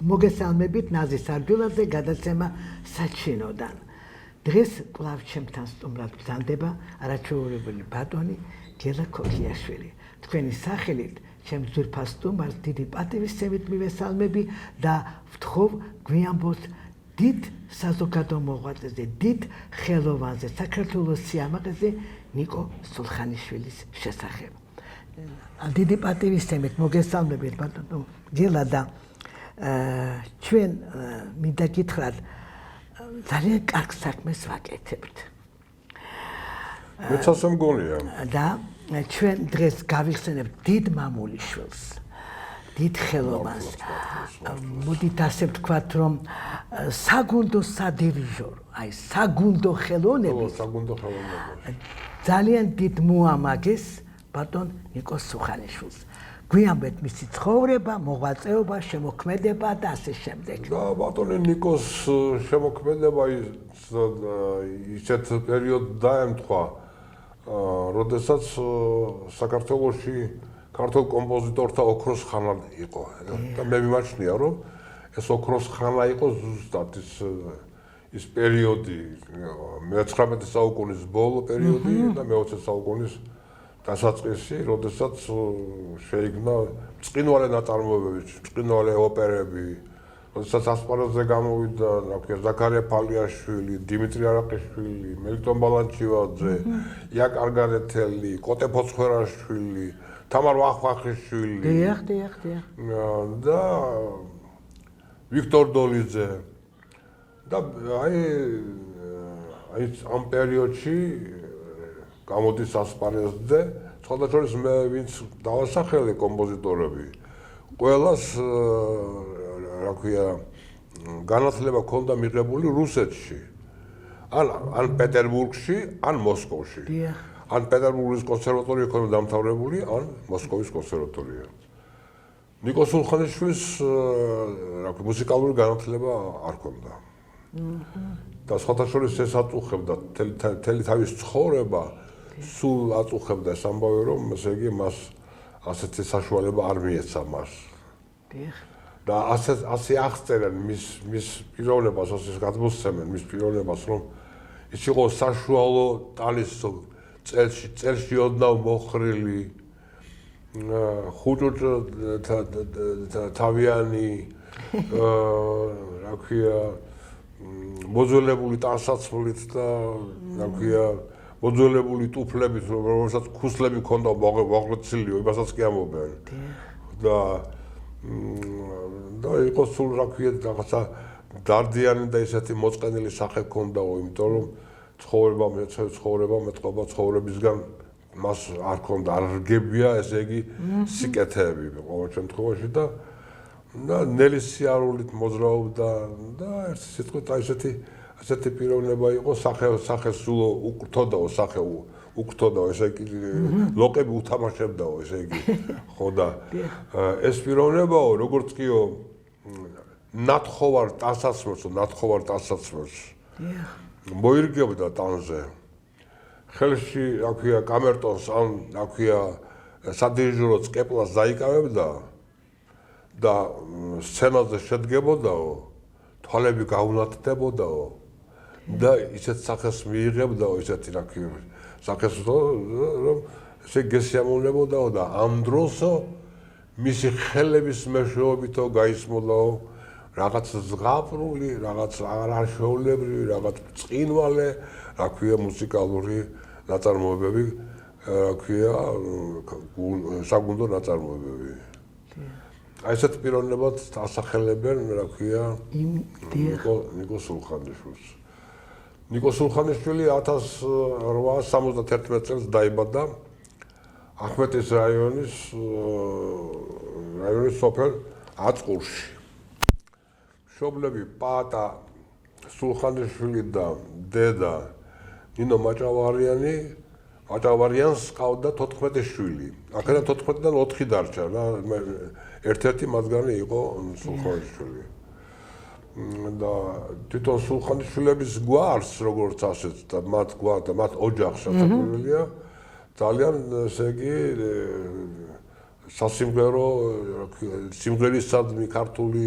მოგესალმებით ნაზის არჯულაძე გადაცემა საჩინოდან. დღეს კვლავ ჩემთან სტუმრად ბრძანდება არაჩვეულებრივი ბატონი გელა ქოქიაშვილი. თქვენი სახელით ჩემს ძვირფას სტუმარს დიდი პატივისცემით მივესალმები და ვთხოვ გვიამბოთ დიდ საზოგადო მოღვაწეზე, დიდ ხელოვანზე, საქართველოს სიამაყეზე ნიკო სულხანიშვილის შესახებ. დიდი პატივისცემით მოგესალმებით ბატონო გელა და ჩვენ მინდა გითხრათ ძალიან კარგ საქმეს ვაკეთებთ. მეც ასე მგონია. და ჩვენ დღეს გავიხსენებთ დიდ მამულიშვილს, დიდ ხელოვანს. მოდით ასე ვთქვათ, რომ საგუნდო სადირიჟორო, აი საგუნდო ხელოვნები ძალიან დიდ მოამაგეს ბატონ ნიკო სულხანიშვილს. გვიამბეთ მისი ცხოვრება, მოღვაწეობა, შემოქმედება და ასე შემდეგ. და ბატონი ნიკოს შემოქმედება ისეთ პერიოდს დაემთხვა, როდესაც საქართველოში ქართულ კომპოზიტორთა ოქროს ხანა იყო. და მე მიმაჩნია, რომ ეს ოქროს ხანა იყო ზუსტად ის პერიოდი, მე-19 საუკუნის ბოლო პერიოდი და მე-20 საუკუნის დასაწყისი, როდესაც შეიქმნა ბრწყინვალე ნაწარმოებები, ბრწყინვალე ოპერები, როდესაც ასპარეზზე გამოვიდა, ზაქარია ფალიაშვილი, დიმიტრი არაყიშვილი, მელიტონ ბალანჩივაძე, ია კარგარეთელი, კოტე ფოცხვერაშვილი, თამარ ვახვახიშვილი. დიახ. და ვიქტორ დოლიძე. და აი ამ პერიოდში გამოდის ასპარეზზე, სხვადასხვა მე ვინც დავასახელე კომპოზიტორები, ყველას რა ქვია, განათლება ჰქონდა მიღებული რუსეთში. ან პეტერბურგში, ან მოსკოვში. ან პეტერბურგის კონსერვატორია ჰქონდა დამთავრებული, ან მოსკოვის კონსერვატორია. ნიკო სულხანიშვილის რა ქვია, მუსიკალური განათლება არ ჰქონდა. და სხვადასხვა ეს აწუხებდა მთელი თავის ცხოვრება, სულ აწუხებდა ეს ამბავი, რომ ესე იგი მას ასეთი საშუალება არ მიეცა მას. და ასე აღწერენ მის პიროვნებას, ასე გადმოსცემენ მის პიროვნებას, რომ ის იყო საშუალო ტალის წელში ოდნავ მოხრილი, ხუჭუჭ თავიანი, რა ქვია, მოძველებული ტანსაცმლით და რა ქვია, მოძველებული ტუფლებით, რომელსაც ქუსლები ჰქონდა მოღრცილიო, იმასაც კი ამობენ. და იყო სულ რა ქვია, რაღაცა დარდიანი და ისეთი მოწყენილი სახე ჰქონდაო, იმიტომ რომ ცხოვრება მეტყობა ცხოვრებისგან მას არ ჰქონდა, არ რგებია, ესე იგი სიკეთეები ყოველ შემთხვევაში და ნელი სიარულით მოძრაობდა და ერთი სიტყვით ასეთი პიროვნება იყო, სახე სულ უკრთოდაო, სახე უკრთოდაო, ესე იგი ლოყები უთამაშებდაო, ესე იგი ხო და ეს პიროვნებაო, როგორც კიო ნათხოვარ ტანსაცმელს მოირგებდა ტანზე. ხელში, რა ქვია, კამერტონს ან რა ქვია, სადირიჟორო წკეპლას დაიკავებდა და სცენაზე შედგებოდაო, თვალები გაუნათდებოდაო და ისეთ სახეს მიიღებდაო, ისეთი რა ქვია, სახეს რომ ესე გესიამოვნებოდაო და ამ დროსო მისი ხელების მეშვეობითო გაისმოდაო რაღაც ზღაპრული, რაღაც არაჩვეულებრივი, რაღაც ბრწყინვალე, რა ქვია, მუსიკალური ნაწარმოებები, რა ქვია, საგუნდო ნაწარმოებები. აი ესეთ პიროვნებად ასახელებენ, რა ქვია, ნიკო სულხანიშვილს. ნიკო სულხანიშვილი 1871 წელს დაიბადა ახმეტის რაიონის სოფელ აწყურში. მშობლები პაატა სულხანიშვილი და დედა ნინო მაჭავარიანს ჰყავდა 14 შვილი. აქედან 14-დან 4 დარჩა რა, ერთ-ერთი მათგანი იყო სულხანიშვილი. და თვითონ სულხანიშვილების გვარს, როგორც ასეც და მათ ოჯახს ასაკურველია, ძალიან ესე იგი სასიმღერო სიმღერისადმი ქართული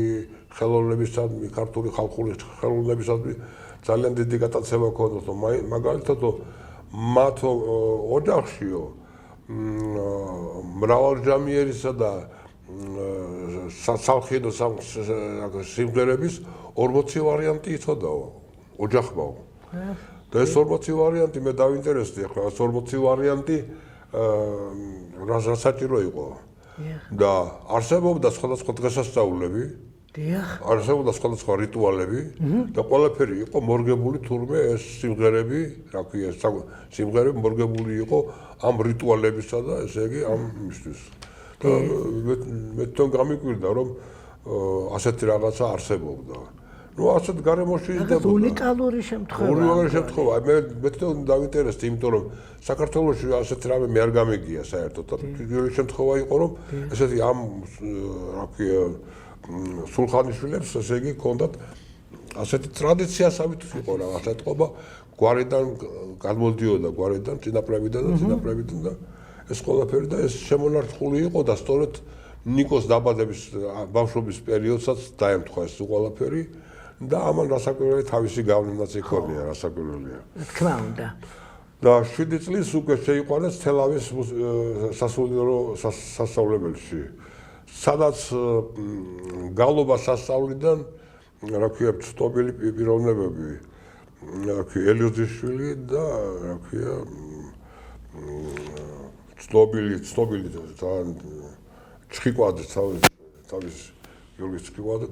ხელოვნებისადმი ქართული ხალხური ხელოვნებისადმი ძალიან დიდი გატაცება ქონდათ მაგალითად მათ ოჯახშიო მრავალჟამიერისა და სამხედრო სიმღერების 40 ვარიანტი იცოდაო ოჯახმაო და ეს 40 ვარიანტი მე დავინტერესდი ახლა ეს 40 ვარიანტი რა საჭირო იყო და არსებობდა სხვადასხვა დღესასწაულები არსებობდა სხვადასხვა რიტუალები და ყველაფერი იყო მორგებული თურმე ეს სიმღერები რა ქვია სიმღერები მორგებული იყო ამ რიტუალებისა და ესე იგი ამ მისთვის და მე თვითონ გამიკვირდა რომ ასეთი რაღაცა არსებობდა ну ასეთ გარემოში იდებოდა უნიკალური შემთხვევა მე თვითონ დავინტერესდი იმიტომ რომ საქართველოში ასეთ რამე მე არ გამიგია საერთოდ და პირველი შემთხვევა იყო რომ ესეთი ამ რა ქვია სულხანიშვილებს ესე იგი ჰქონდათ ასეთი ტრადიციასავით იყო რაღაც ეთყობა გვარიდან გადმოდიოდა გვარიდან წინაპრებიდან და ეს ყველაფერი და ეს შემონარჩხული იყო და სწორედ ნიკოს დაბადების ბავშვობის პერიოდსაც დაემთხვა ეს ყველაფერი და ამან რასაკვირველი თავისი გავლენაც იქონია რასაკვირველია თქმა უნდა და 7 წლის უკვე შეიყვანეს თელავის სასულიერო სასწავლებელში სადაც გალობა სასწავლიდან რა ქვია ცნობილი პიროვნებები რა ქვია ელიოზიშვილი და რა ქვია ცნობილი ჩხიკვაძე თავის გიორგი ჩხიკვაძე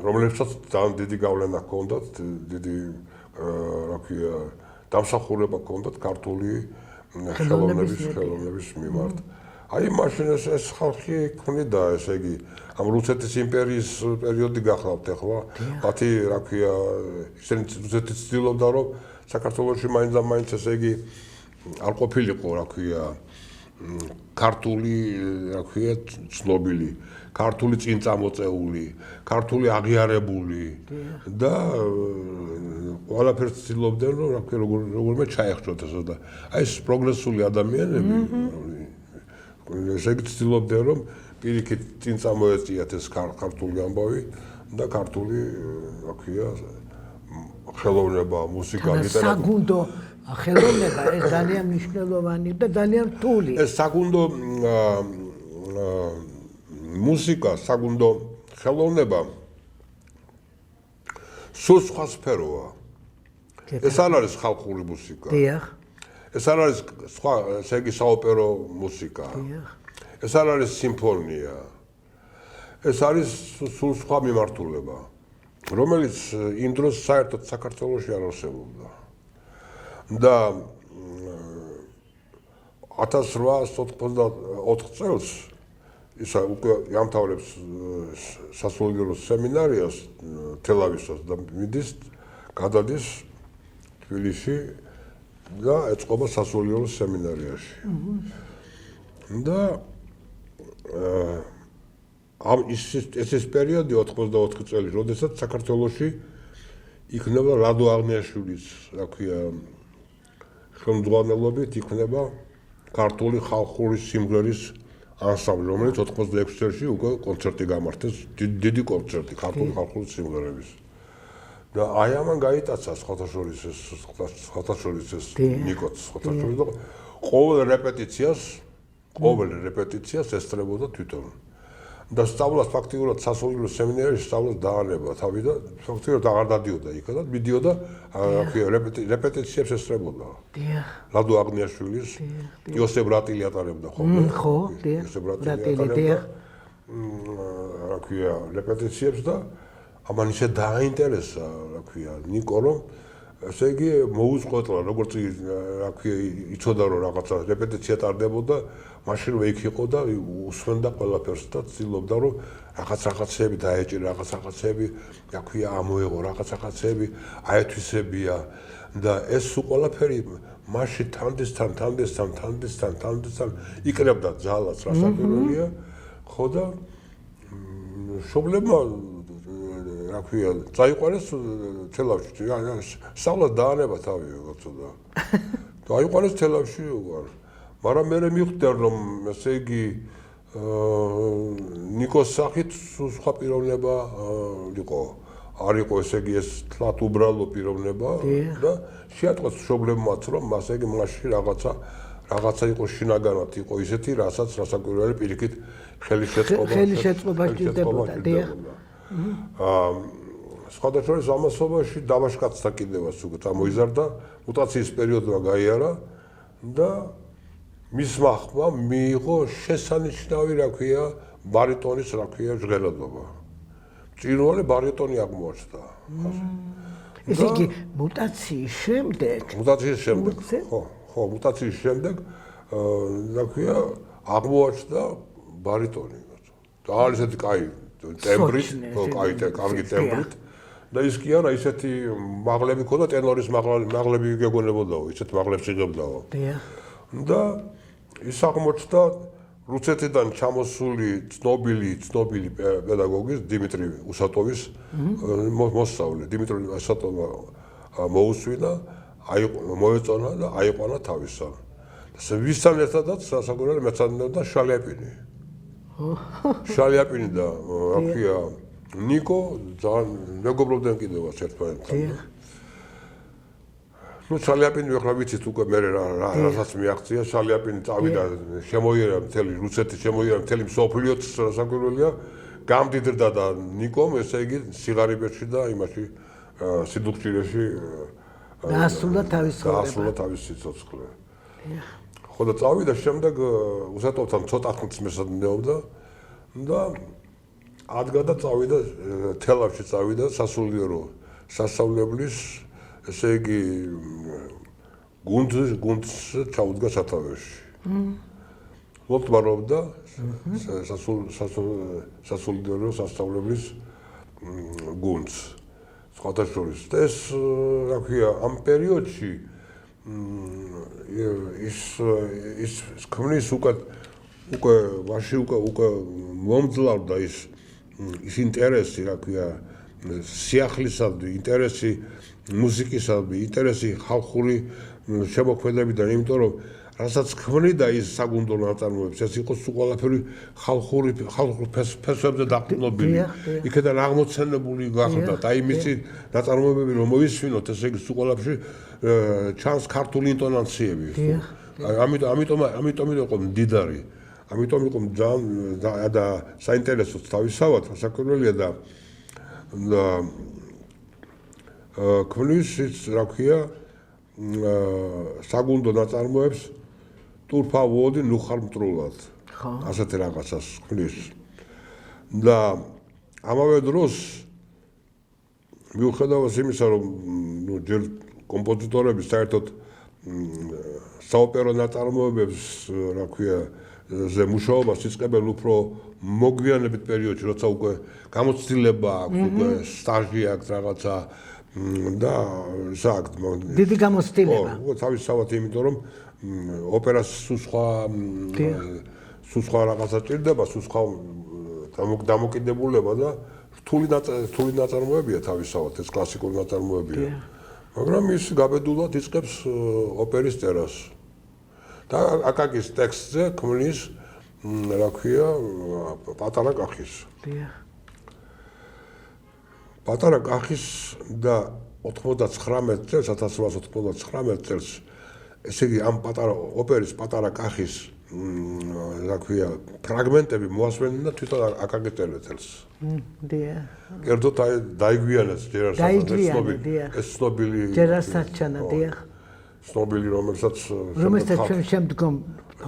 რომლებსაც ძალიან დიდი გავლენა ჰქონდათ დიდი რა ქვია დამსახურება ჰქონდათ ქართული ხელოვნების მიმართ აი მაშინ ეს ხალხი ქმნიდა ესე იგი ამ რუსეთის იმპერიის პერიოდი გახლავთ ახლა მათი რა ქვია ისინი რუსეთი ცდილობდა რომ საქართველოში მაინც ესე იგი არ ყოფილიყო რა ქვია ქართული რა ქვია ცნობილი ქართული წინწამოწეული ქართული აღიარებული და ყველაფერს ცდილობდნენ რომ რა ქვია როგორმე ჩაეხშოთ ესა და აი ეს პროგრესული ადამიანები ესე იგი ცდილობდნენ რომ პირიქით წინ წამოეწიათ ეს ქართული ამბავი და ქართული რა ქვია ხელოვნება, მუსიკა, ლიტერატურა. საგუნდო ხელოვნება ეს ძალიან მნიშვნელოვანი და ძალიან რთული. ეს საგუნდო მუსიკა, საგუნდო ხელოვნება სულ სხვა სფეროა. ეს არ არის ხალხური მუსიკა. დიახ. ეს არ არის სხვა, ესე იგი საოპერო მუსიკა. დიახ. ეს არ არის სიმფონია. ეს არის სულ სხვა მიმართულება, რომელიც იმ დროს საერთოდ საქართველოში არ არსებობდა. და 1894 წელს ისა უკვე იამთავრებს სასულიერო სემინარიას თელავისაც და მიდის გადადის თბილისში და ეწყობა სასულიერო სემინარიაში. და ამ ეს პერიოდი 84 წელი, როდესაც საქართველოში იქნება რადო აღნიაშვილის, რა ქვია, ხელმძღვანელობით იქნება ქართული ხალხური სიმღერის ანსამბლი, რომელიც 86 წელში უკვე კონცერტი გამართეს, დიდი კონცერტი ქართული ხალხური სიმღერების. და აი ამან გაიტაცა სხვათაშორის ეს ნიკოც სხვათაშორის და ყოველ რეპეტიციას ესწრებოდა თვითონ. და სწავლას ფაქტიურად სასულიერო სემინარიაში სწავლას დაანება თავი და ფაქტიურად აღარ დადიოდა იქ და მიდიოდა რეპეტიციებს ესწრებოდა. დიახ. ლადო აღნიაშვილის, იოსებ რატილი ატარებდა ხოლმე. ხო, დიახ. იოსებ რატილი დიახ. რა ქვია, რეპეტიციებს და ამან ისე დააინტერესა, რა ქვია, ნიკო რომ ესე იგი მოუწყვეტლა, როგორც რა ქვია, იცოდა რომ რაღაცა რეპეტიცია ტარდებოდა, მაშინვე იქ იყო და უსმენდა ყველაფერს და ცდილობდა რომ რაღაცეები დაეჭირა, რაღაცეები, რა ქვია, ამოეღო, რაღაცეები აეთვისებია და ეს ყველაფერი მაშინ თანდისთან იკრებდა ძალას, რასაკვირველია, ხო და მშობლებმა რა ქვია, წაიყვანეს თელავში, სწავლა დაანება თავი, როცა და დაიყვანეს თელავში უყარ. მაგრამ მე მივხვდები რომ ესე იგი ნიკოს სახით სხვა პიროვნება იყო არ იყო ესე იგი ეს თლათ უბრალო პიროვნება და შეატყოს მშობლებმაც რომ მას იგი მასში რაღაცა იყო შინაგანად იყო ისეთი რასაც რასაკვირველი პირიქით ხელი შეწყობა ჭირდებოდა სხვადასხვა ამასობაში დავაშკაცდა კიდევაც უკვე წამოიზარდა მუტაციის პერიოდმა გაიარა და მის მახმა მიიღო შესანიშნავი რა ქვია ბარიტონის რა ქვია ჟღერადობა ჭირვალი ბარიტონი აღმოაჩნდა ესე იგი მუტაციის შემდეგ ხო მუტაციის შემდეგ რა ქვია აღმოაჩნდა ბარიტონი ძალიან ისეთი კაი ტემბრით კარგი ტემბრით და ის კი არა ისეთი მაღლები ქონდა ტენორის მაღლები გეგონებოდაო ისეთ მაღლებს იღებდაო და ის აღმოჩნდა რუსეთიდან ჩამოსული ცნობილი პედაგოგის დიმიტრი უსატოვის მოსწავლე დიმიტრი უსატოვმა მოусვინა მოეწონა და აიყვანა თავისთან ვისთან ერთადაც სასაგურელი მეცადინეობდა შალიაპინი და რა ქვია ნიკო ძალიან მეგობრობდნენ კიდევაც ერთმანეთთან ну შალიაპინი ახლა ვიცით უკვე მე რასაც მიაღწია შალიაპინი წავიდა შემოიერა მთელი რუსეთი შემოიერა მთელი მსოფლიოც სასაკვირველია გამდიდრდა და ნიკომ ესე იგი სიღარიბეში და იმაში სიდუქჭირეში დაასრულა თავის სიცოცხლე ხო და წავიდა შემდეგ უსატოვთან ცოტა ხნით მესადინეობდა და ადგა და წავიდა თელავში წავიდა სასულიერო სასწავლებლის ესე იგი გუნდს ჩაუდგა სათავეში მოთმარობდა სასულიერო სასწავლებლის გუნდს სხვათა შორის და ეს რა ქვია ამ პერიოდში ის ქმნის უკვე ვაში უკვე მომძლავდა ის ინტერესი რა ქვია სიახლისადმი ინტერესი მუსიკისადმი ინტერესი ხალხური შემოქმედებიდან იმიტომ რომ რასაც ქმნიდა ის საგუნდო ნაწარმოებს ეს იყო სულ ყველაფერი ხალხურ ფესვებზე დაყრდნობილი იქიდან აღმოცენებული გახდა და მისი ნაწარმოებები რომ მოისმინოთ ესე იგი სულ ყველაფერი ჩანს ქართული ინტონაციები ამიტომ იყო მდიდარი ამიტომ იყო ძალიან და საინტერესოც თავისავად სასაკვირველია და ქმნის ის რა ქვია საგუნდო ნაწარმოებს ტურფა ვოდი ნუხარმტრულად ასეთი რაღაცას ქმნის და ამავე დროს მიუხედავად იმისა რომ ჯერ კომპოზიტორები საერთოდ საოპერო ნაწარმოებებს რა ქვია ზე მუშაობას იწყებენ უფრო მოგვიანებით პერიოდში როცა უკვე გამოცდილება აქვს უკვე სტაჟი აქვს რაღაცა და საერთოდ დიდი გამოცდილება ხო თავისთავად იმიტომ რომ ოპერას სულ სხვა რაღაცა ჭირდება სულ სხვა დამოკიდებულება და რთული ნაწარმოებია თავისთავად ეს კლასიკური ნაწარმოებია მაგრამ ის გაბედულად იწყებს ოპერის წერას და აკაკის ტექსტზე ქმნის რა ქვია პატარა კახის პატარა კახის და 99 წელს 1999 წელს ესე იგი ამ პატარა ოპერის პატარა კახის რა ქვია ფრაგმენტები მოასვენენ და თვითონ აკაკის წერეთელს კერძოდ დაიგვიანეს ეს ცნობილი ჯერასაჩანა დიახ ცნობილი რომელსაც ჩვენ შემდგომ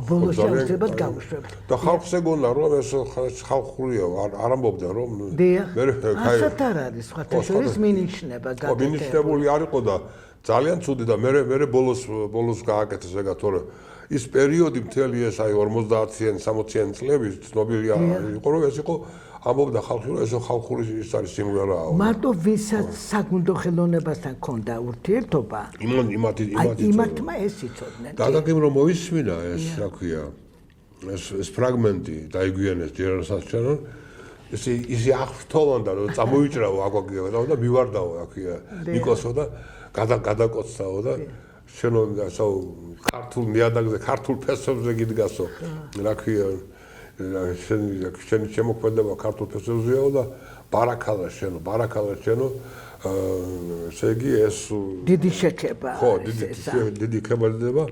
ბოლოს შეუძლებად გავუშვებთ და ხალხს ეგონა რომ ეს ხალხურია არ ამბობდა რომ მე ასეთ არ არის სხვათა შორის მინიშნება გაკეთებული მინიშნებული არ იყო და ძალიან ცუდი და მე ბოლოს გააკეთეს ეგა თორე ის პერიოდი მთელი ეს აი 50-იანი 60-იანი წლები ცნობილია იყო რომ ეს იყო ამბობდა ხალხი რომ ეს ხალხური ის არის სიმღერაა მარტო ვისაც საგუნდო ხელოვნებასთან ჰქონდა ურთიერთობა იმათმა ეს იცოდნენ და დაგიმ რომ მოისმინა ეს რა ქვია ეს ფრაგმენტი დაიგვიანეს ჯერასაჩანონ ისე აღფრთოვანდა რომ წამოიჭრაო აგვაგიო და მივარდაო რა ქვია ნიკოსო და გადაკოცდაო და შენო ასო ქართულ ნიადაგზე, ქართულ ფესვებზე გიდგასო. რა ქვია, შენი შემოქმედება ქართულ ფესვზეა და ბარაქალა შენო, ესე იგი ეს დიდი შექება. ხო, დიდი ხებადება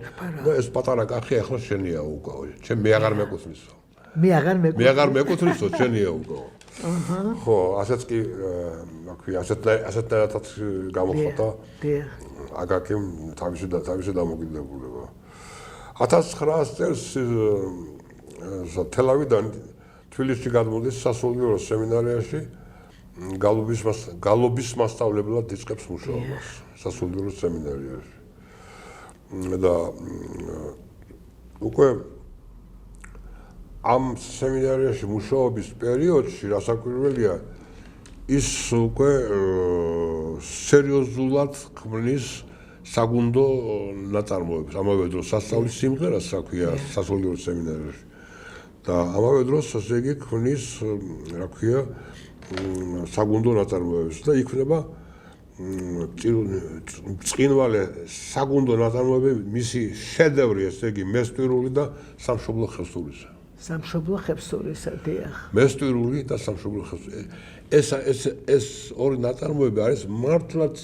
და ეს პატარა კახი ახლა შენია უკვე. მე აღარ მეკუთვნისო. მე აღარ მეკუთვნისო, შენია უკვე. ხო, ასეც კი, რა ქვია, ასეთნაირადაც გამოხდა. აგაკიმ თავისი დამოკიდებულება. 1900 წელს თელავიდან თბილისში გადმოდის სასულიერო სემინარიაში გალობის მასწავლებლად იწყებს მუშაობას სასულიერო სემინარიაში. და უკვე ამ სემინარიაში მუშაობის პერიოდში რასაკვირველია ის უკვე სერიოზულად ქმნის საგუნდო ნაწარმოებს. ამავე დროს სასწავლის სიმღერას საქვია სასულიერო სემინარიაში. და ამავე დროს ასე იგი ქმნის, რა ქვია, საგუნდო ნაწარმოებს და იქმნება წყინვალე საგუნდო ნაწარმოებები, მისი შედევრი, ესე იგი, მესტვირული და სამშობლო ხევსურისა. სამშობლო ხევსურისა, დიახ. მესტვირული და სამშობლო ხევსურისა. ეს ორი ნაწარმოები არის მართლაც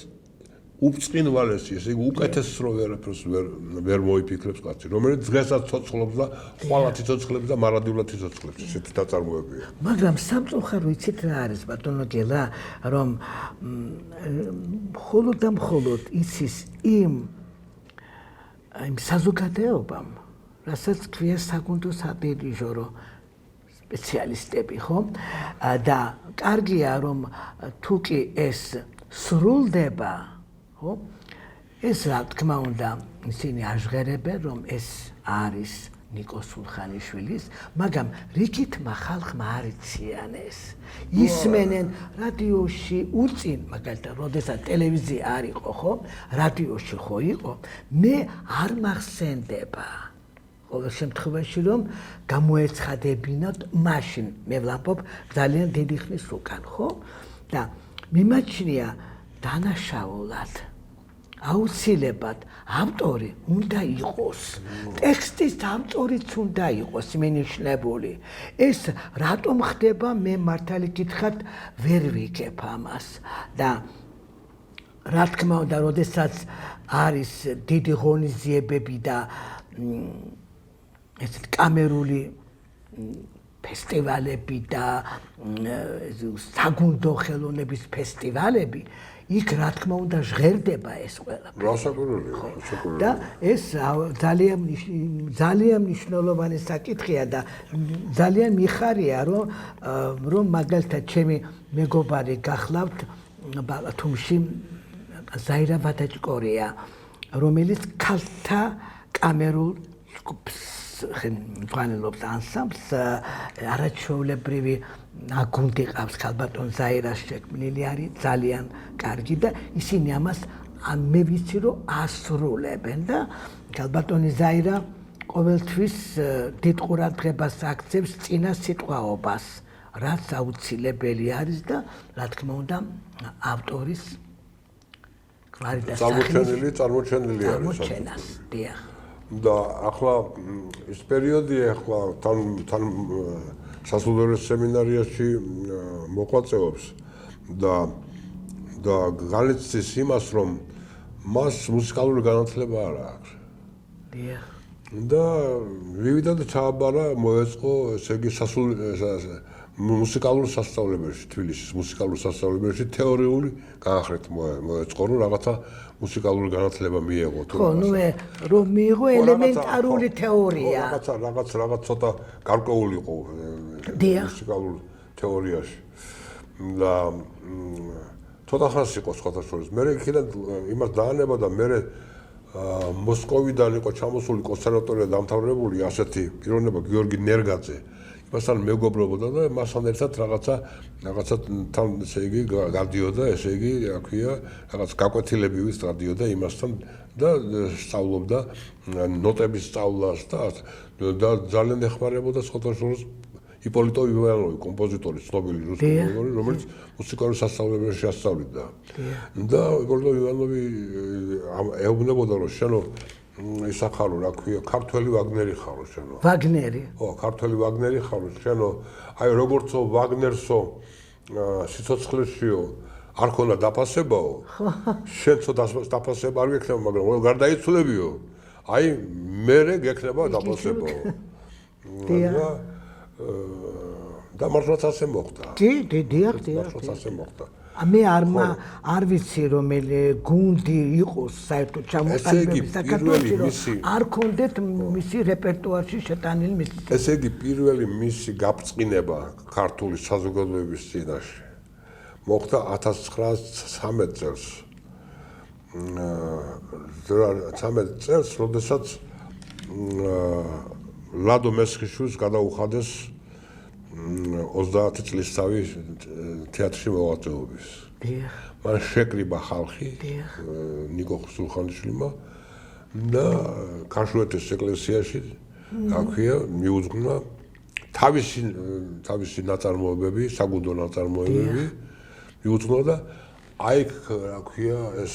უბწყინვალესი, ესე იგი უკეთეს რო ვერაფერს ვერ მოიფიქრებს კაცი, რომელიც დღესაც ცოცხლობს და ხვალად იცოცხლებს და მარადიულად იცოცხლებს, ესეთი ნაწარმოებია. მაგრამ სამწუხარო იცით რა არის ბატონო გელა, რომ მხოლოდ და მხოლოდ იცის იმ საზოგადოებამ, რასაც ქვია საგუნდო სადირიჟორო სპეციალისტები, ხო? და კარგია რომ თუ კი ეს სრულდება, ხო? ეს რა თქმა უნდა ისინი აჟღერებენ რომ ეს არის ნიკო სულხანიშვილის, მაგრამ რიგითმა ხალხმა არ იციან ეს. ისმენენ რადიოში უწინ, მაგალითად, როდესაც ტელევიზია არ იყო, ხო? რადიოში ხო იყო, მე არ მახსენდება. ყოველ შემთხვევაში რომ გამოეცხადებინოთ მაშინ, მე ვამბობ ძალიან დიდი ხნის უკან, ხო? და მიმაჩნია დანაშაულად აუცილებლად ავტორი უნდა იყოს, ტექსტის ავტორიც უნდა იყოს მინიშნებული. ეს რატომ ხდება, მე მართალი გითხრათ ვერ ვიგებ ამას და რა თქმა უნდა, როდესაც არის დიდი ღონისძიებები და ესეთ კამერული ფესტივალები და საგუნდო ხელოვნების ფესტივალები, იქ რა თქმა უნდა ჟღერდება ეს ყველაფერი. რასაკვირველია. და ეს ძალიან მნიშვნელოვანი საკითხია და ძალიან მიხარია, რომ მაგალითად ჩემი მეგობარი გახლავთ ბალათუმში ზაირა ვადაჭკორია, რომელიც ქალთა კამერულ მწვანელობს ანსამბლს, არაჩვეულებრივი გუნდი ყავს ქალბატონ ზაირას შექმნილი არის ძალიან კარგი და ისინი ამას მე ვიცი რომ ასრულებენ და ქალბატონი ზაირა ყოველთვის დიდ ყურადღებას აქცევს წინა სიტყვაობას, რაც აუცილებელი არის და რა თქმა უნდა ავტორის კვარი და წარმოჩენილი წარმოჩენას, დიახ. და ახლა ის პერიოდია ახლა თან სასულიერო სემინარიაში მოღვაწეობს და განიცდის იმას, რომ მას მუსიკალური განათლება არ აქვს. დიახ. და მივიდა და ჩააბარა, მოეწყო, ესე იგი მუსიკალურ სასწავლებელში, თბილისის მუსიკალურ სასწავლებელში თეორიული განხრით მოეწყო, რომ რაღაცა მუსიკალური განათლება მიეღო თუ ხო, რომ მიიღო ელემენტარული თეორია. რაღაც ცოტა გარკვეული იყო მუსიკალურ თეორიაში. და ცოტა ხანს იყო სხვათა შორის. მე იქიდან იმას დაანება და მე მოსკოვიდან იყო ჩამოსული კონსერვატორია დამთავრებული ასეთი პიროვნება გიორგი ნერგაძე. მასთან მეგობრობოდა და მასთან ერთად რაღაცა თან ესე იგი გადიოდა, ესე იგი, რა ქვია, რაღაც გაკვეთილებივით გადიოდა იმასთან და სწავლობდა ნოტების სწავლას და ძალიან ეხმარებოდა სხვათა შორის იპოლიტო ივანოვი, კომპოზიტორი, ცნობილი რუსული კომპოზიტორი, რომელიც მუსიკალურ სასწავლებელში ასწავლიდა. და იპოლიტო ივანოვი ეუბნებოდა, რომ შენო ისა ხარო, რა ქვია, ქართველი ვაგნერი ხარო შენო. ვაგნერი. ხო, ქართველი ვაგნერი ხარო შენო. აი როგორცო ვაგნერსო სიცოცხლეშიო არ ქონდა დაფასებაო. შენცო დაფასება არ გექნება, მაგრამ გარდაიცვლებიო. აი მერე გექნება დაფასებაო. და მართლაც ასე მოხდა. დიახ. მართლაც ასე მოხდა. მე არ ვიცი რომელი გუნდი იყოს საერთოდ ჩამოყალიბების საქართველოში რომ არ კონდეთ მისი რეპერტუარში შეტანილი მისი. ესე იგი პირველი მისი გაბრწყინება ქართული საზოგადოების წინაშე მოხდა 1913 წელს. 13 წელს, როდესაც ლადო მესხიშვილს გადაუხადეს 30 წლისთავი თეატრში მოღვაწეობის. მან შეკრიბა ხალხი ნიკო ხსულხანიშვილმა და ქართულეთის ეკლესიაში აქვია მიუძღვნა თავისი ნაწარმოებები, საგუნდო ნაწარმოებები მიუძღვნა და აი აქვია ეს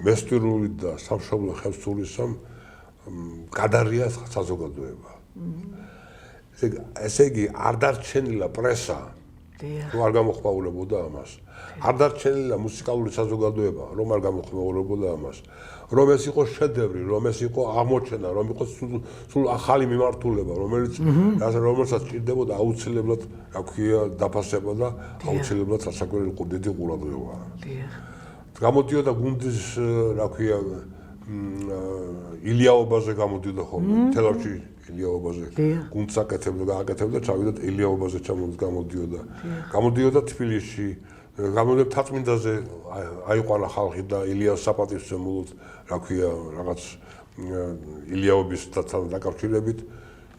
მესტვირული და სამშობლო ხევსურისამ გადარია საზოგადოება. ესე იგი არ დარჩენილა პრესა, რომ არ გამოხმაურებოდა ამას. არ დარჩენილა მუსიკალური საზოგადოება, რომ არ გამოხმაურებოდა ამას. რომ ეს იყო შედევრი, რომ ეს იყო აღმოჩენა, რომ იყო სულ ახალი მიმართულება, რომელსაც ჭირდებოდა აუცილებლად, რა ქვია, დაფასება და აუცილებლად სასაკვირველო დიდი ყურადღება. გამოდიოდა გუნდის, რა ქვია, ილიაობაზე გამოდიოდა ხოლმე, თელავში ილიაობაზე გუნდს აკეთებდა და აკეთებდა, ჩავიდა ილიაობაზე გამოდიოდა. გამოდიოდა თბილისში, გამოდიოდა თაწმინდაზე, აიყვანა ხალხი და ილიას საპატივცემულოდ, რა ქვია, რაღაც ილიაობისთან დაკავშირებით,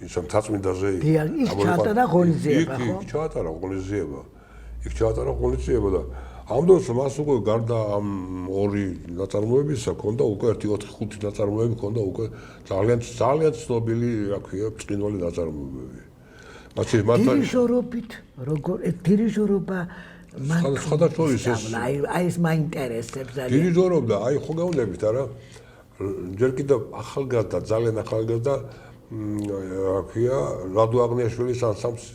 ისე თაწმინდაზე იქ ჩაატარა ღონისძიება, ხო? იქ ჩაატარა ღონისძიება და ამ დროს მას უკვე გარდა ამ ორი ნაწარმოებისა ქონდა უკვე 1-4-5 ნაწარმოები ქონდა უკვე ძალიან ცნობილი, რა ქვია, ბრწყინვალე ნაწარმოებები. დირიჟორობით როგორ დირიჟორობა მან სხვადასხვის ეს აი ეს მაინტერესებს ძალიან. დირიჟორობდა, აი ხო გეუბნებით არა? ჯერ კიდევ ახალგაზრდა, ძალიან ახალგაზრდა, რა ქვია, ლადო აღნიაშვილის ანსამბლს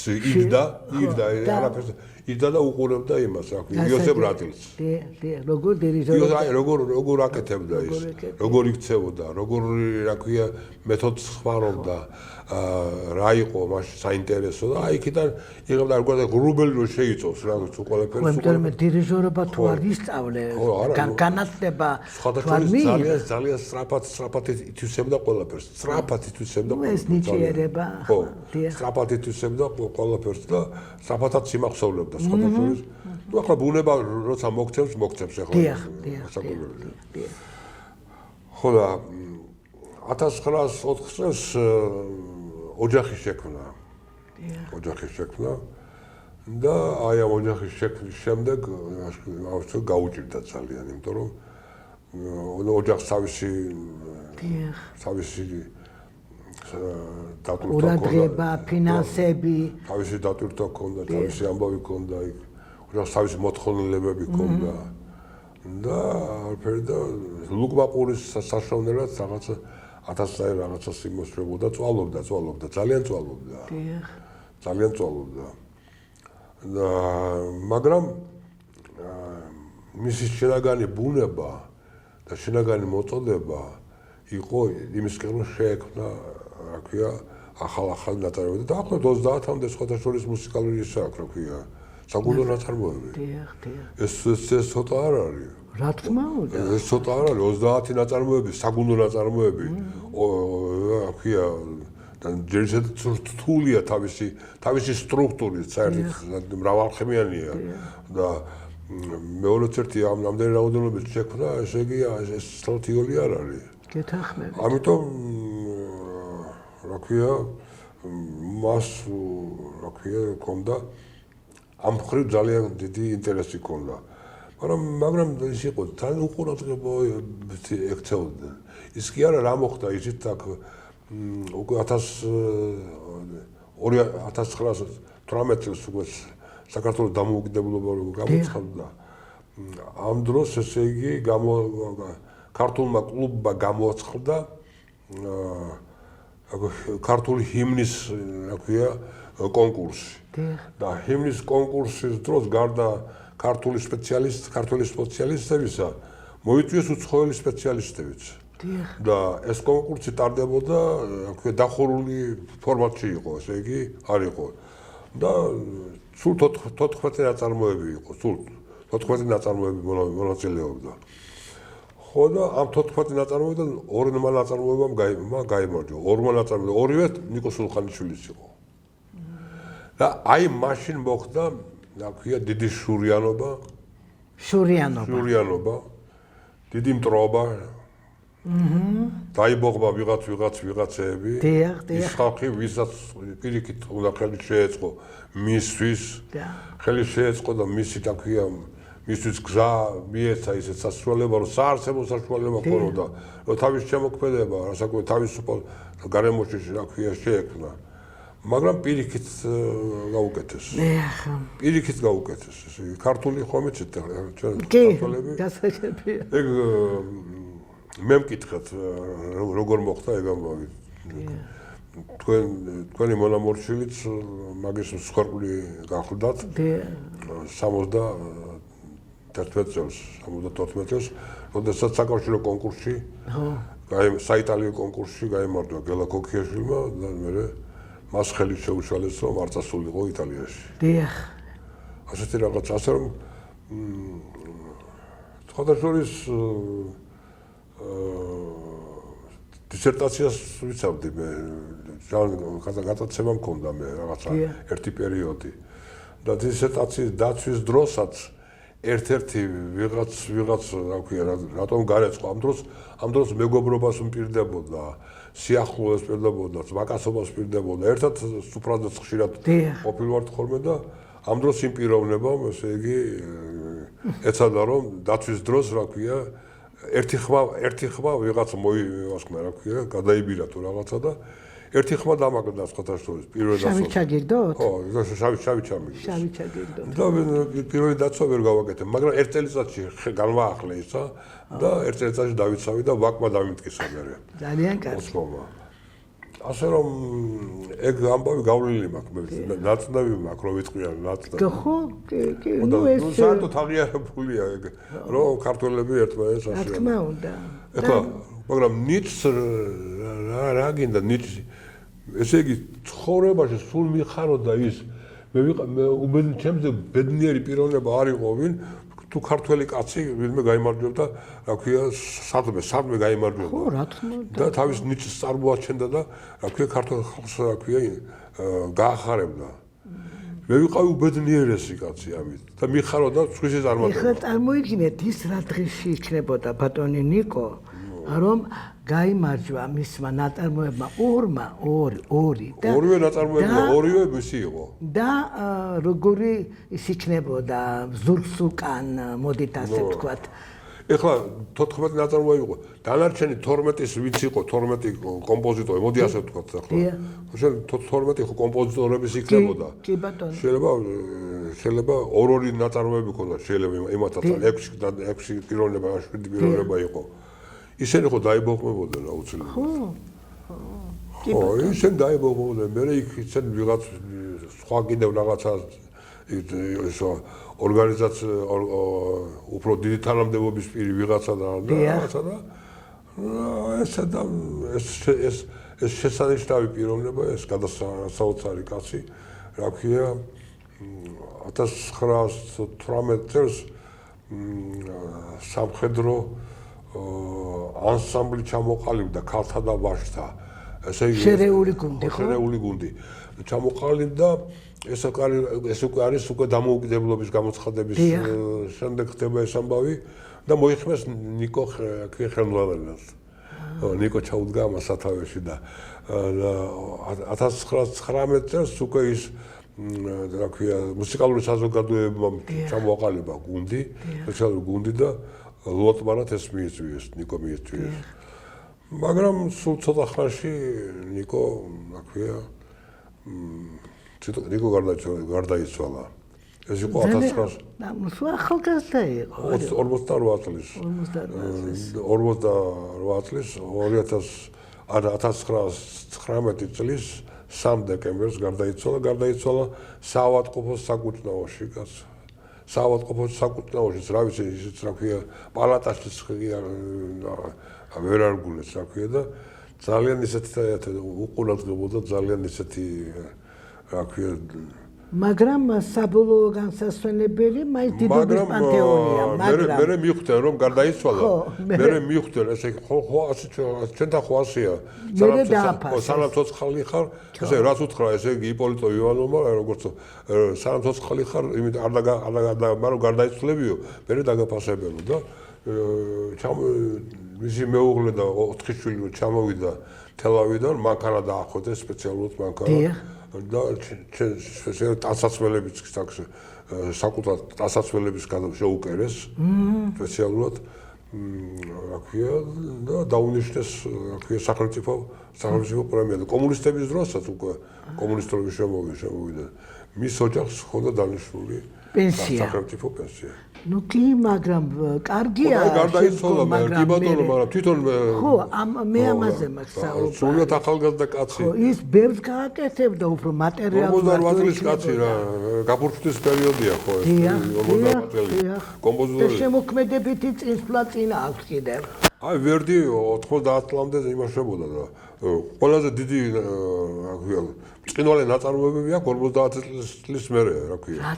იგდა არაფერს იდა და უყურებდა იმას, რა ქვია, იოსებ რატილს. როგორ დირიჟორობდა? აი როგორ აკეთებდა ის, როგორ იქცეოდა, როგორ, რა ქვია, მეთოდს ხმარობდა, რა იყო მაშინ საინტერესო და აი იქიდან იღებდა როგორ რუბელი რო შეიწოვს რა თქო ყველაფერს. მე დირიჟორობა თუ არ ისწავლე, განათლება თუ არ მიიღე. ძალიან სწრაფად ითვისებდა ყველაფერს. სწრაფად ითვისებდა ყველაფერს. ეს ნიჭიერება. ხო, სწრაფად ითვისებდა ყველაფერს და სწრაფადაც იმახსოვრებდა. სხვადასხვის. ნუ ახლა ბუნება როცა მოგცემს ახლა. დიახ. ხო და 1904 წელს ოჯახი შექმნა. და აი ამ ოჯახის შექმნის შემდეგ ასე გაუჭირდა ძალიან, იმიტომ რომ ოჯახს თავისი ყურადღება, ფინანსები, თავისი დატვირთვა ჰქონდა, თავისი ამბავი ჰქონდა, ოჯახს თავისი მოთხოვნილებები ჰქონდა და ფერდა ლუკმაპურის საშოვნელად რაღაცა 1000 წელი რაღაცას იმოსრებოდა, წვალობდა, ძალიან წვალობდა. ძალიან წვალობდა. და მაგრამ მისი შინაგანი ბუნება და შინაგანი მოწოდება იყო იმისკენ რომ შეექმნა, რა ქვია, ახალ ნაწარმოებები და დაახლოებით 30-მდე სხვადასხვა მუსიკალური ისე აქვს, რა ქვია, საგუნდო ნაწარმოებები. ეს ცოტა არ არის. რა თქმა უნდა. ეს ცოტა არ არის, 30 ნაწარმოები, საგუნდო ნაწარმოები, რა ქვია, და ჯერ რთულია თავისი სტრუქტურით, საერთოდ მრავალხმიანია და მეორეც ერთი ამდენი რაოდენობით შექმნა, ესე იგი ეს სტრატეგიული არ არის. გეთანხმებით. ამიტომ რა ქვია, მას რა ქვია, ჰქონდა ამ მხრივ ძალიან დიდი ინტერესი ჰქონდა. მაგრამ ის იყო ძალიან უყურადღება ექცეოდა. ის კი არა რა მოხდა ისიც აქ უკვე 2018 წელს უკვე საქართველოს დამოუკიდებლობა გამოცხადდა. ამ დროს ესე იგი ქართულმა კლუბმა გამოაცხადა ქართული ჰიმნის კონკურსი. და ჰიმნის კონკურსის დროს გარდა ქართული სპეციალისტებისა მოიწვიეს უცხოელი სპეციალისტებიც. და ეს კონკურსი ტარდებოდა დახურული ფორმატში იყო, ესე იგი არ იყო. და სულ 14 ნაწარმოები იყო, სულ 14 ნაწარმოები მონაწილეობდა. ხო და ამ 14 ნაწარმოებიდან ორმა ნაწარმოებამ გაიმარჯვა. ორმა ნაწარმოებამ ორივე ნიკო სულხანიშვილის იყო. და აი მაშინ მოხდა, რა ქვია, დიდი შურიანობა, დიდი მტრობა. დაიბოღმა ვიღაცეები. ის ხალხი, ვისაც პირიქით უნდა ხელი შეეწყო მისთვის, ხელი შეეწყო და მისი, რა ქვია, მისთვის გზა მიეცა ისეთ სასწავლება, რომ საარსებო საშუალება ქონოდა, რომ თავის შემოქმედება, რასაკვირველია, თავისუფალ გარემოში, რა ქვია, შეექმნა. მაგრამ პირიქით გაუკეთეს. პირიქით გაუკეთეს. ქართული ხომ იცით ქართველები? გასაგებია. ეგ მე მკითხეთ როგორ მოხდა ეგ ამბავი. თქვენი მონამორჩილიც მაგის მსხვერპლი გახლდათ 71 წელს, როდესაც საკავშირო კონკურსში, საიტალიო კონკურსში გაიმარჯვა გელა ქოქიაშვილმა და მე მას ხელი შეუშალეს, რომ არ წასულიყო იტალიაში. ასეთი რაღაც, ასე რომ სხვადასხვის დისერტაციას ვიცავდი მე, გატაცება მქონდა მე რაღაცა ერთი პერიოდი. და დისერტაციის დაცვის დროსაც ერთ-ერთი ვიღაც, რა ქვია, რატომ გარეწყო ამ დროს მეგობრობას მპირდებოდა, სიახლოვეს პირდებოდა, მაკაცობას პირდებოდა. ერთად სუფრადაც ხშირად ყოფილვართ ხოლმე და ამ დროს იმ პიროვნებამ, ესე იგი, ეცადა რომ დაცვის დროს, რა ქვია, ერთი ხმა ვიღაც მოიასკნა, რა ქვია, გადაიბირა თუ რაღაცა და ერთი ხმა დამაგდა სხვადასხვა პირველი დაცვა. შავი ჩაგირდოთ? ხო, შავი ჩამიგდეს. შავი ჩაგირდოთ. და პირველი დაცვა ვერ გავაკეთე, მაგრამ ერთ წელიწადში განვაახლე ისა და ერთ წელიწადში დავიცავი და ვაკმა დამიმტკისა მე. ძალიან კარგი. ასე რომ ეგ ამბავი გავლილი მაქვს მე, ნაცნები მაქვს რომ ვიტყვიან ნაცნები. ხო, კი, ნუ ეს საერთოდ აღიარებულია ეგ, რომ ქართველები ერთმანეთს რა თქმა უნდა. ეხლა, მაგრამ ნიჭს რა გინდა ნიჭი? ესე იგი ცხოვრებაში სულ მიხაროდა ის მე ჩემზე ბედნიერი პიროვნება არ იყო ვინ თუ ქართველი კაცი ვინმე გაიმარჯვებდა, რა ქვია, სადმე გაიმარჯვებდა. ხო, რა თქმა უნდა. და თავის ნიჭს წარმოაჩენდა და რა ქვია, ქართულ ხალხს, რა ქვია, გაახარებდა. მე ვიყავი უბედნიერესი კაცი ამით და მიხაროდა სხვისის არ მოხდა. ეხლა წარმოიდგინეთ ის რა დღეში იქნებოდა ბატონი ნიკო, რომ გაიმარჯვა მისმა ნაწარმოებმა ორი და ორივე ნაწარმოები ორივე მისი იყო. და როგორი ის იქნებოდა ზურგს უკან, მოდით ასე ვთქვათ. ეხლა 14 ნაწარმოები იყო. დანარჩენი 12-ის ვიც იყო 12 კომპოზიტორი, მოდი ასე ვთქვათ ახლა. შენ 12 ხო კომპოზიტორების იქნებოდა. კი ბატონო. შეიძლება ორი ნაწარმოები ქონდა, შეიძლება იმათაც 6 პიროვნება, 7 პიროვნება იყო. ისინი ხო დაიბოღმებოდნენ აუცილებლად. ხო, ისინი დაიბოღმებოდნენ, მე იქ ისინი ვიღაც სხვა კიდევ რაღაცა ისო ორგანიზაცია უფრო დიდი თანამდებობის პირი ვიღაცა და რაღაცა და ეს შესანიშნავი პიროვნება, ეს გადასაოცარი კაცი, რა ქვია, 1918 წელს სამხედრო ანსამბლი ჩამოყალიბდა ქალთა და ვაჟთა. ესე იგი შერეული გუნდი, ხო? შერეული გუნდი. ჩამოყალიბდა ეს უკვე არის უკვე დამოუკიდებლობის გამოცხადების შემდეგ ხდება ეს ამბავი და მოიხმეს ნიკო ხელმძღვანელს. ნიკო ჩაუდგა მას სათავეში და 1919 წელს უკვე ის რა ქვია მუსიკალური საზოგადოებამ ჩამოაყალიბა გუნდი, სოციალური გუნდი და ლოტმანად ეს მიიწვიეს, ნიკო მიიწვიეს. მაგრამ სულ ცოტა ხანში ნიკო, რა ქვია, ნიკო გარდაიცვალა. ეს იყო 1900 ნუ ახალგაზრდა იყო. 48 წლის. 48 წლის 1919 წლის 3 დეკემბერს გარდაიცვალა საავადმყოფოს საკუთნაოში კაცო. საავადმყოფოს საკუთნაოში რა ვიცი ისიც რა ქვია პალატაშიც ვერ არგულეს რა ქვია და ძალიან ისეთი უყურადღებოდა ძალიან ისეთი რა ქვია მაგრამ საბოლოო განსასვენებელი მაინც დიდების პანთეონია მაგრამ მე მივხვდენ რომ გარდაიცვალა მე მივხვდენ ესე ხო ასე ჩვენთან ხო ასეა სანამ ცოცხალი ხარ ესე რაც უთხრა ესე იგი იპოლიტო ივანოვმა როგორც სანამ ცოცხალი ხარ იმით არ მაგრამ გარდაიცვლებიო მე დაგაფასებელო და მისი მეუღლე და 4 შვილი ჩამოვიდა თელავიდან მანქანა დაახოდეს სპეციალურად მანქანა და ტანსაცმელებიც საკუთარ ტანსაცმელების შეუკერეს სპეციალურად რა ქვია და დაუნიშნეს რა ქვია სახელმწიფო პრემია და კომუნისტების დროსაც უკვე კომუნისტები შემოვიდა მის ოჯახს ხონდა დანიშნული სახელმწიფო პენსია ნუ კი მაგრამ კარგია გარდაიცვალა კი ბატონო მაგრამ თვითონ ხო მე ამაზე მაქვს სულად ახალგაზრდა კაცი ხო ის ბევრს გააკეთებდა უფრო მატერიალურად 48 წლის კაცი რა გაფურჩის პერიოდია ხო ეს 48 წელი კომპოზიტორი შემოქმედებითი წინსვლა წინა აქვს კიდევ აი ვერდი 90 წლამდე იმაშებოდა და ყველაზე დიდი რა ქვია წყინვალე ნაწარმოებები აქვს 50 წლის მერე რა ქვია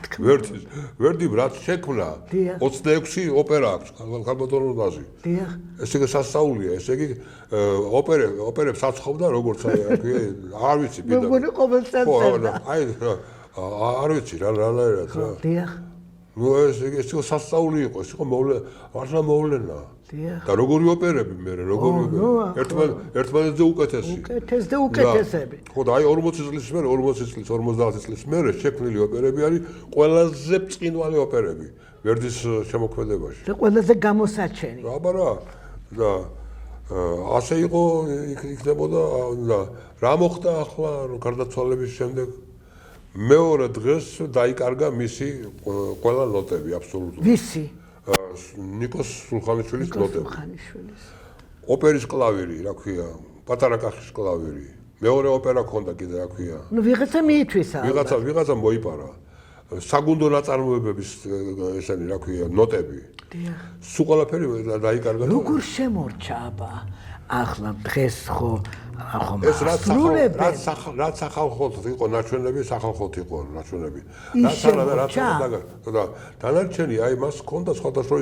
ვერდი რაც შექმნა 26 ოპერა აქვს ქალბატონოზი ეს იგი სასწაულია ეს იგი ოპერებს აცხობდა როგორც რა ქვია არ ვიცი მე მგონი ყოველწელს აი არ ვიცი რანაირად რა დიახ ნუ ეს იყო სასწაული იყო ეს იყო მოვლენა და როგორი ოპერები მე როგორი ერთმანეთზე უკეთესები ხო და აი 40 წლის მერე 40 წლის 50 წლის მერე შექმნილი ოპერები არის ყველაზე ბრწყინვალე ოპერები ვერდის შემოქმედებაში და ყველაზე გამოსაჩენი აბარა და ასე იყო იქნებოდა და რა მოხდა ახლა გარდაცვალების შემდეგ მეორე დღეს დაიკარგა მისი ყველა ნოტები აბსოლუტურად ვისი ნიკოს სულხანიშვილის ნოტები ოპერის კლავირი რა ქვია პატარა კახის კლავირი მეორე ოპერა ქონდა კიდე რა ქვია ნუ ვიღაცა მიითვისა ვიღაცა მოიპარა საგუნდო ნაწარმოებების ესენი რა ქვია ნოტები სულ ყველაფერი დაიკარგა როგორ შემორჩა აბა ახლა დღეს ხო ეს რაც სახალხოდ იყო ნაჩვენები სახალხოდ იყო ნაჩვენები რაც და დანარჩენი აი მას ჰქონდა სხვადასხვა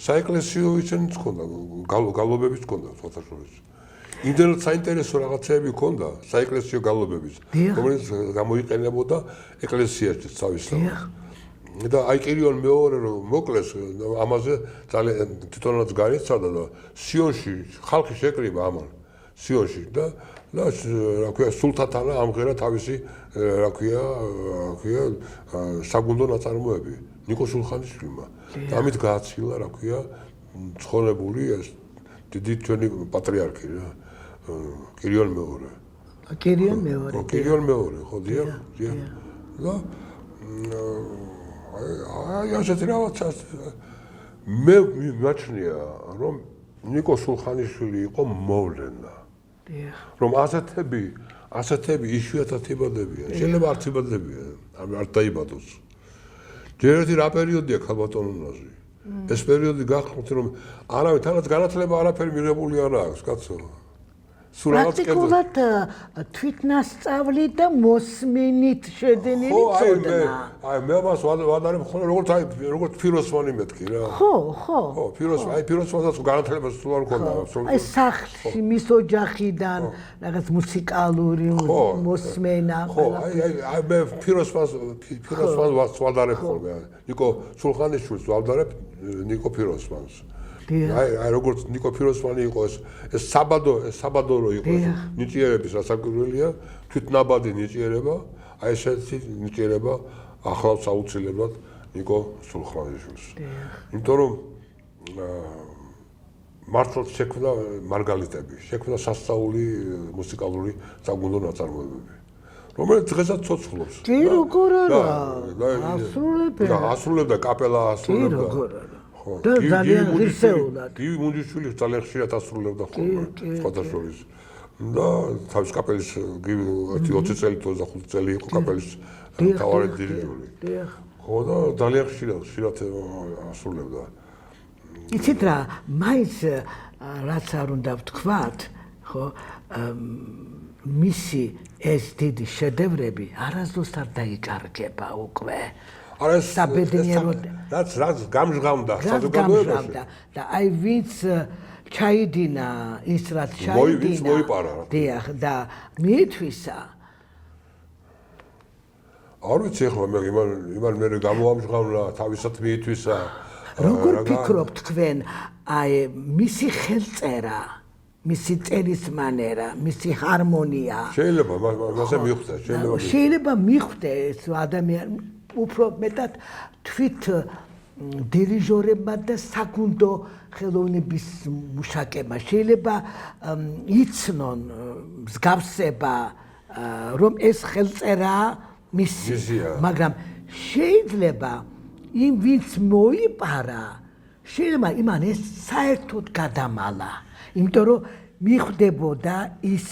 საეკლესიო ისენიც ჰქონდა გალობებიც ჰქონდა სხვადასხვა იმდენად საინტერესო რაღაცები ჰქონდა საეკლესიო გალობების რომელიც გამოიყენებოდა ეკლესიაში თავისთავად და აი კირიონ მეორე რომ მოკლეს ამაზე ძალიან თვითონაც განიცადა და სიონში ხალხი შეკრიბა ამან სიონში და რა ქვია სულთათანა ამღერა თავისი რა ქვია საგუნდო ნაწარმოები ნიკო სულხანიშვილმა და ამით გააცილა რა ქვია ცხოვრებული ეს დიდი ჩვენი პატრიარქი რა კირიონ მეორე ხო დიახ და აი ასეთი რაღაცა მე მაჩნია რომ ნიკო სულხანიშვილი იყო მოვლენა რომ ასეთები იშვიათად იბადებიან შეიძლება არც იბადებიან არ დაიბადოს ჯერ ერთი რა პერიოდია ქალბატონოზი ეს პერიოდი გახსოვთ რომ არავინ თანაც განათლება არაფერი მიღებული არ აქვს კაცო პრაქტიკულად თვითნასწავლი და მოსმენით შედენილი წოდნა. აი მე მას ვადარებ ხოლმე როგორც ფიროსმანი მეთქი რა. ხო. ფიროსმანსაც განათლება სულ არ ქონდა აბსოლუტურად. აი სახლში მის ოჯახიდან რაღაც მუსიკალური მოსმენა. ხო, აი მე ფიროსმანს ვადარებ ხოლმე. ნიკო სულხანიშვილს ვადარებ ნიკო ფიროსმანს. აი როგორც ნიკო ფიროსმანი იყო ეს საბადორო იყო ნიჭიერების რასაკვირველია თვითნაბადი ნიჭიერება აი ესეთი ნიჭიერება ახლავს აუცილებლად ნიკო სულხანიშვილს იმიტომ რომ მართლაც შექმნა მარგალიტები შექმნა სასწაული მუსიკალური საგუნდო ნაწარმოებები რომელიც დღესაც ცოცხლობს. კი როგორ არა? ასრულებდა. ასრულებდა კაპელა ასრულებდა. კი როგორ არა? და ძალიან ღირსეულად. გივი მუნჯიშვილი ძალიან ხშირად ასრულებდა ხოლმე სხვადასხვა. და თავის კაპელის გივი 20 წელი 25 წელი იყო კაპელის მთავარი დირიჟორი. დიახ. ხო და ძალიან ხშირად ასრულებდა. იცით რა, მაინც რაც არ უნდა ვთქვათ, ხო, მისი ეს დიდი შედევრები არასდროს არ დაიკარგება უკვე. არა საბედნიეროდ რაც გამჟღავნდა საზოგადოებაში და აი ვინც ჩაიდინა ის რაც ჩაიდინა დიახ და მიითვისა არ ვიცი ახლა მე იმან მე გამოამჟღავნა თავისად მიითვისა როგორ ფიქრობთ თქვენ აი მისი ხელწერა მისი წერის მანერა მისი ჰარმონია შეიძლება მასე მიხვდა შეიძლება მიხვდეს ადამიანი უფრო მეტად თვით დირიჟორებმა და საკუნდო ხელოვნების მუშაკებმა შეიძლება იცნონ მსგავსება რომ ეს ხელწერაა მისი მაგრამ შეიძლება იმ ვინც მოიპარა შეიძლება იმან ეს საერთოდ გადამალა იმიტომ რომ მიხვდებოდა ის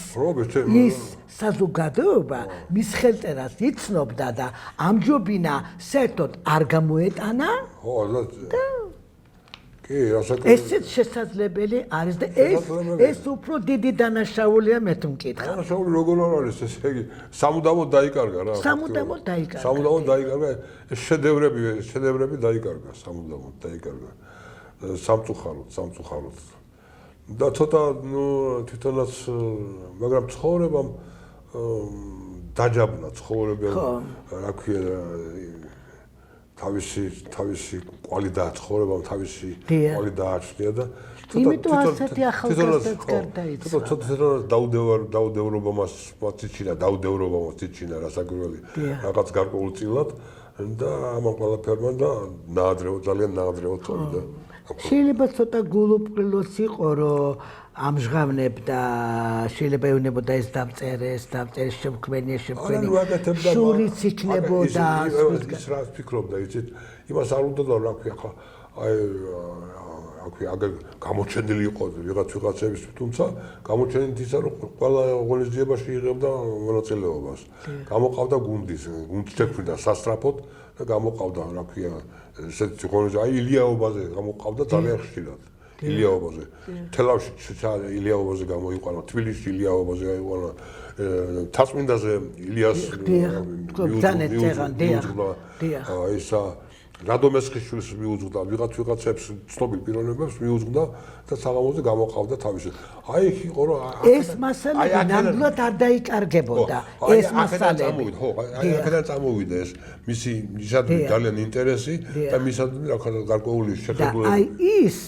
საზოგადოება მის ხელწერას იცნობდა და ამჯობინა საერთოდ არ გამოეტანა კი ასაკი ესეც შესაძლებელი არის და ეს უფრო დიდი დანაშაულია მე თუ მკითხავ დანაშაული როგორ არ არის ესე იგი სამუდამოდ დაიკარგა რა სამუდამოდ დაიკარგა ეს შედევრები დაიკარგა სამუდამოდ დაიკარგა სამწუხაროდ და ცოტა თვითონაც მაგრამ ცხოვრებამ დაჯაბნა ცხოვრებამ რა ქვია თავისი კვალი დააცხოვრებამ თავისი კვალი დააჩნია და იმიტომ ასეთი ახალგაზრდაც გარდაიცვალა თვითონაც დაუდევრობა მას იჩინა რასაკვირველი რაღაც გარკვეულწილად და ამან ყველაფერმა და ძალიან ნაადრევად წავიდა შეიძლება ცოტა გულუბრილოც იყო რომ ამჟღავნებდა შეიძლება ეუბნებოდა ეს დამწერეს შემქმნელი შურიც იქნებოდა ის რა ფიქრობდა იცით იმას არ უნდა და რა ქვია ხა აი გამოჩენილი იყო ვიღაცების თუმცა გამოჩენილი ისა რომ ყველა ღონისძიებაში იღებდა მონაწილეობას გამოყავდა გუნდის შექმნა სასტრაფოდ და გამოყავდა რა ქვია ესეთი ღონისძიება აი ილიაობაზე გამოყავდა ძალიან ხშირად ილიაობაზე თელავში ილიაობაზე გამოიყვანა თბილისში ილიაობაზე აიყვანა თასმინდაზე ილიას ისა რადომესხიშვილს მიუძღვნა ვიღაცებს ცნობილ პიროვნებებს მიუძღვნა და საღამოზე გამოყავდა თავისი აი იყო რომ ეს მასალები ნამდვილად არ დაიკარგებოდა ეს მასალები ხო აი აქედან წამოვიდა ეს მისი ძალიან ინტერესი და მისადმი რა გარკვეული შეხედულება აი ის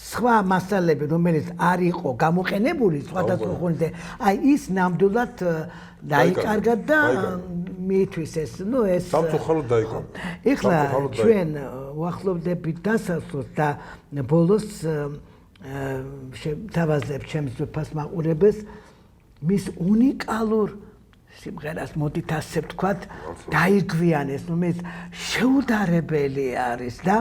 სხვა მასალები რომელიც არ იყო გამოყენებული სხვადასხვა ხონზე აი ის ნამდვილად დაიკარგა და მითვის ეს ნუ ეს სამწუხაროდ დაიკარგა ეხლა ჩვენ ვახლოვდებით დასასრულს და ბოლოს თავაზებ ჩემს ძვირფას მაყურებელს მის უნიკალურ სიმღერას მოდით ასე ვთქვათ დაიგვიანეს რომელიც შეუდარებელი არის და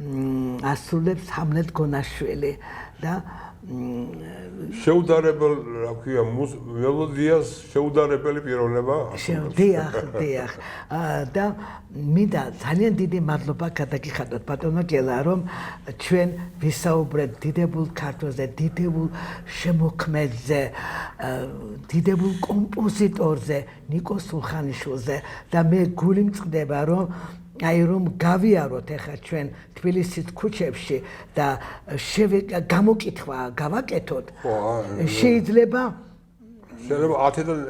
ასრულებს ჰამლეტ გონაშვილი და შეუდარებელ რა ქვია მელოდიას შეუდარებელი პიროვნება დიახ და მინდა ძალიან დიდი მადლობა გადაგიხადოთ ბატონო გელა რომ ჩვენ ვისაუბრეთ დიდებულ ქართველზე დიდებულ შემოქმედზე დიდებულ კომპოზიტორზე ნიკო სულხანიშვილზე და მე გული მწყდება რომ აი რომ გავიაროთ ახლა ჩვენ თბილისის ქუჩებში და გამოკითხვა გავაკეთოთ შეიძლება 10-დან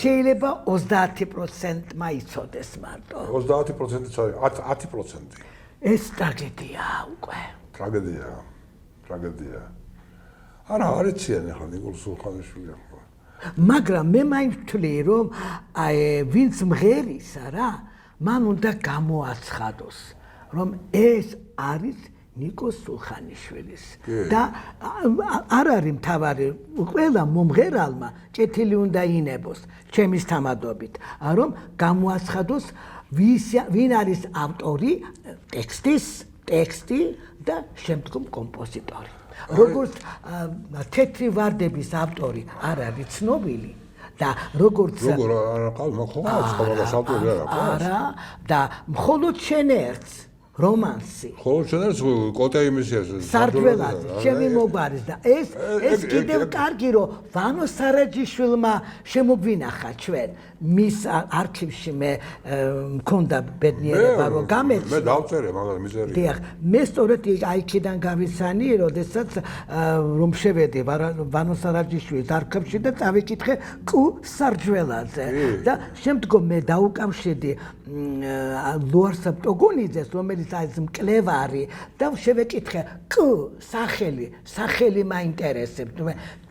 შეიძლება 30% მაიცოდეს მარტო 30%-იც არის 10% ეს ტრაგედიაა უკვე ტრაგედია არა არ იციან ახლა ნიკოლ სულხანიშვილი მაგრამ მე მაინც ვთვლი რომ აი ვინც მღერისა რა მან უნდა გამოაცხადოს რომ ეს არის ნიკო სულხანიშვილის და არ არის მთავარი ყველა მომღერალმა ჭეთილი უნდა ინებოს ჩემის თამადობით რომ გამოაცხადოს ვინ არის ავტორი ტექსტი და შემდგომ კომპოზიტორი როგორც თეთრი ვარდების ავტორი არ არის ცნობილი და როგორც არა და მხოლოდ შენ ერთს რომანსი ხოლო შენერს კოტე იმისიას სარჯველაძე ჩემი მოგვარის და ეს კიდევ კარგი რომ ვანო სარაჯიშვილმა შემოგვინახა ჩვენ მის არქივში მე მქონდა ბედნიერება რომ გამეცნო მე დავწერე მაგრამ მიზერია დიახ მე სწორედ აიქიდან გავიცანი როდესაც რომ შევედი ვანო სარაჯიშვილის არქივში და წავიკითხე კუ სარჯველაძე და შემდგომ მე დაუკავშირდი ლუარსაბ ტოგონიძეს რომელიც არის მკვლევარი და შევეკითხე კუ სახელი მაინტერესებს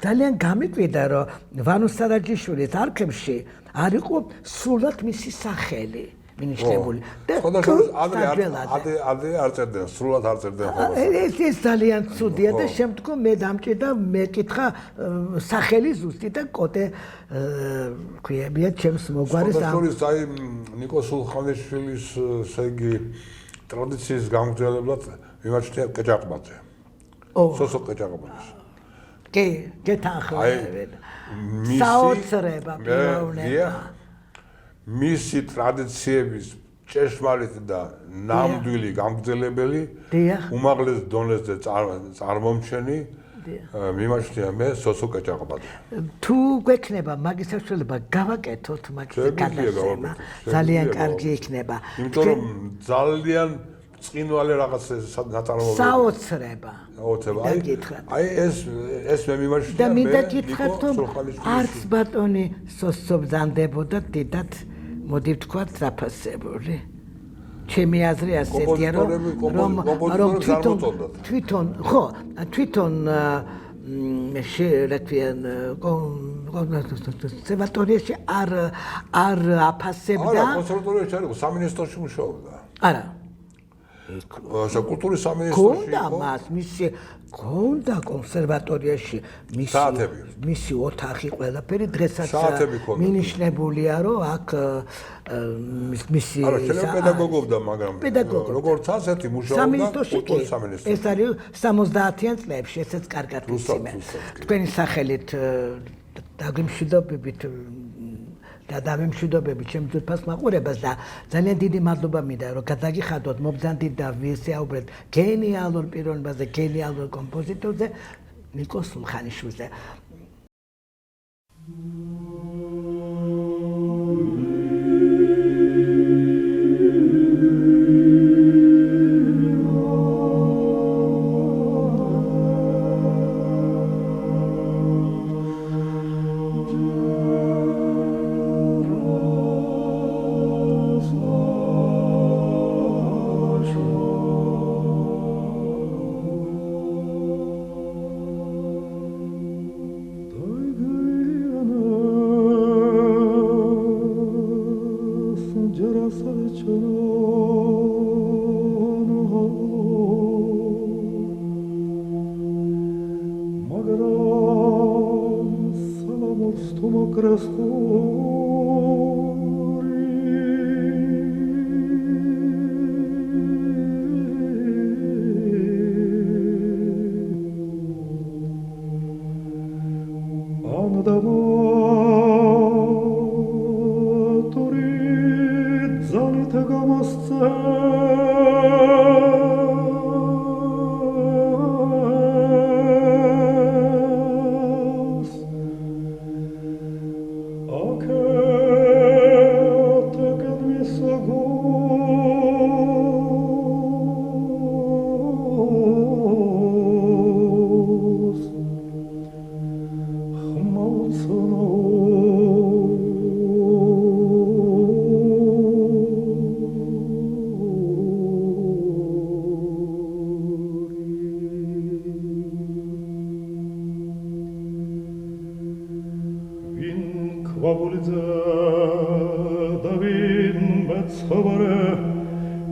ძალიან გამიკვირდა რომ ვანო სარაჯიშვილის არქივში არ იყო სრულად მისი სახელი მინიშნებული და ადრე არ წერდნენ სრულად არ წერდნენ ხოლმე ეს ძალიან ცუდია და შემდგომ მე დამჭირდა მეკითხა სახელი ზუსტი და კოტე ქვიებია ჩემს მოგვარის აი ნიკო სულხანიშვილის სეგი ტრადიციის გამგრძელებლად მიმაჩნია კეჭაყბაძე სოსო კეჭაყბაძე კი გეთანხმებით საოცრება პიროვნება მისი ტრადიციების ჭეშმარიტ და ნამდვილი გამგრძელებელი უმაღლეს დონეზე წარმომჩენი მიმაჩნია მე სოსო კეჭაყბაძე თუ გვექნება მაგის საშუალება გავაკეთოთ მაგის გადაცემა ძალიან კარგი იქნება იმიტომ რომ ძალიან წინვალე რაღაც ნაწარმოებები საოცრება აი ეს მე მიმაჩნია და მინდა გითხრათ რომ არც ბატონი სოსო ბრძანდებოდა დიდად მოდი ვთქვათ დაფასებული ჩემი აზრი ასეთია რომ თვითონ კონსერვატორიაში არ აფასებდა არა კონსერვატორიაში არ იყო სამინისტროში მუშაობდა არა საკულტურის სამინისტროში იყო მას მისი გონდა კონსერვატორიაში მისი ოთახი ყველაფერი დღესაც მინიშნებულია რომ აქ მისი არა შეიძლება პედაგოგობდა მაგრამ როგორც ასეთი მუშაობდა კულტურის სამინისტროში ეს არის 70-იან წლებში ესეც კარგად ვიცი მე თქვენი სახელით დაგიმშვიდობებით და დამემშვიდობებით ჩემ ძვირფას მაყურებას და ძალიან დიდი მადლობა მინდა რომ გადაგიხადოთ მობრძანდით და ვისაუბრეთ გენიალურ პიროვნებაზე გენიალურ კომპოზიტორზე ნიკო სულხანიშვილზე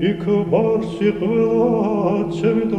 იქ ბარში ყველა ჩემი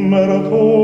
merato